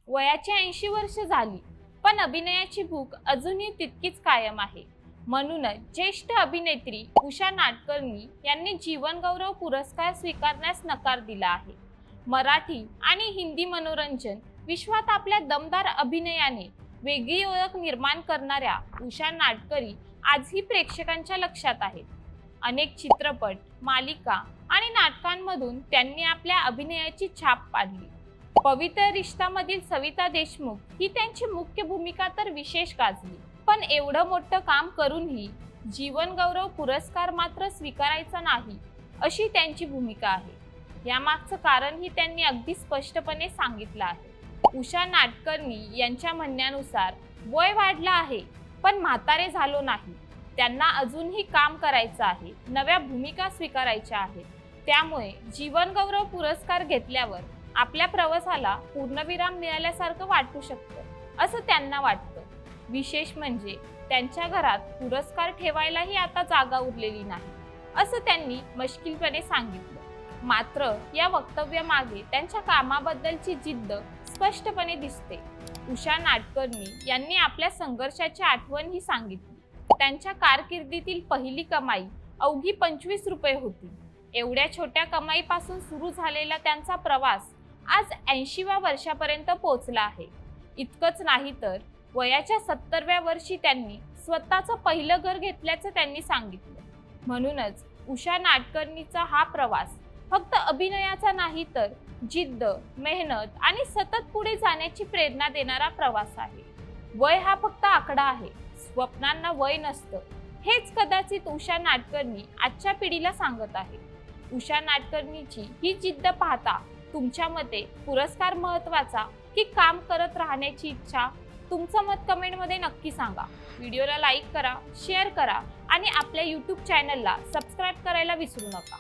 वयाची 80 वर्ष झाली, पण अभिनयाची भूक अजूनही तितकीच कायम आहे. म्हणूनच ज्येष्ठ अभिनेत्री उषा नाडकर्णी यांनी जीवन गौरव पुरस्कार स्वीकारण्यास नकार दिला आहे. मराठी आणि हिंदी मनोरंजन विश्वात आपल्या दमदार अभिनयाने वेगळी ओळख निर्माण करणाऱ्या उषा नाडकरी आजही प्रेक्षकांच्या लक्षात आहेत. अनेक चित्रपट, मालिका आणि नाटकांमधून त्यांनी आपल्या अभिनयाची छाप पाडली. पवित्र रिश्तामधील सविता देशमुख ही त्यांची मुख्य भूमिका तर विशेष गाजली. पण एवढं मोठं काम करूनही जीवन गौरव पुरस्कार मात्र स्वीकारायचा नाही, अशी त्यांची भूमिका आहे. यामागचं कारणही त्यांनी अगदी स्पष्टपणे सांगितलं आहे. उषा नाडकर्णी यांच्या म्हणण्यानुसार वय वाढलं आहे, पण म्हातारे झालो नाही. त्यांना अजूनही काम करायचं आहे, नव्या भूमिका स्वीकारायच्या आहेत. त्यामुळे जीवन गौरव पुरस्कार घेतल्यावर आपल्या प्रवासाला पूर्णविराम मिळाल्यासारखं वाटू शकतं, असं त्यांना वाटतं. विशेष म्हणजे त्यांच्या घरात पुरस्कार ठेवायलाही आता जागा उरलेली नाही, असं त्यांनी मश्किलपणे सांगितलं. मात्र या वक्तव्यामागे त्यांच्या कामाबद्दलची जिद्द स्पष्टपणे दिसते. उषा नाडकर्णी यांनी आपल्या संघर्षाची आठवणही सांगितली. त्यांच्या कारकिर्दीतील पहिली कमाई अवघी 25 रुपये होती. एवढ्या छोट्या कमाईपासून सुरू झालेला त्यांचा प्रवास आज 80व्या वर्षापर्यंत पोहोचला आहे. इतकंच नाही तर वयाच्या 70व्या वर्षी त्यांनी स्वतःचं पहिलं घर घेतल्याचं त्यांनी सांगितलं. म्हणूनच उषा नाडकर्णीचा हा प्रवास फक्त अभिनयाचा नाही, तर जिद्द, मेहनत आणि सतत पुढे जाण्याची प्रेरणा देणारा प्रवास आहे. वय हा फक्त आकडा आहे, स्वप्नांना वय नसतं. हेच कदाचित उषा नाडकर्णी आजच्या पिढीला सांगत आहे. उषा नाडकर्णीची ही जिद्द पाहता तुमच्या मते पुरस्कार महत्त्वाचा की काम करत राहण्याची इच्छा? तुमचं मत कमेंटमध्ये नक्की सांगा. व्हिडिओला लाईक करा, शेअर करा आणि आपल्या YouTube चॅनलला सबस्क्राईब करायला विसरू नका.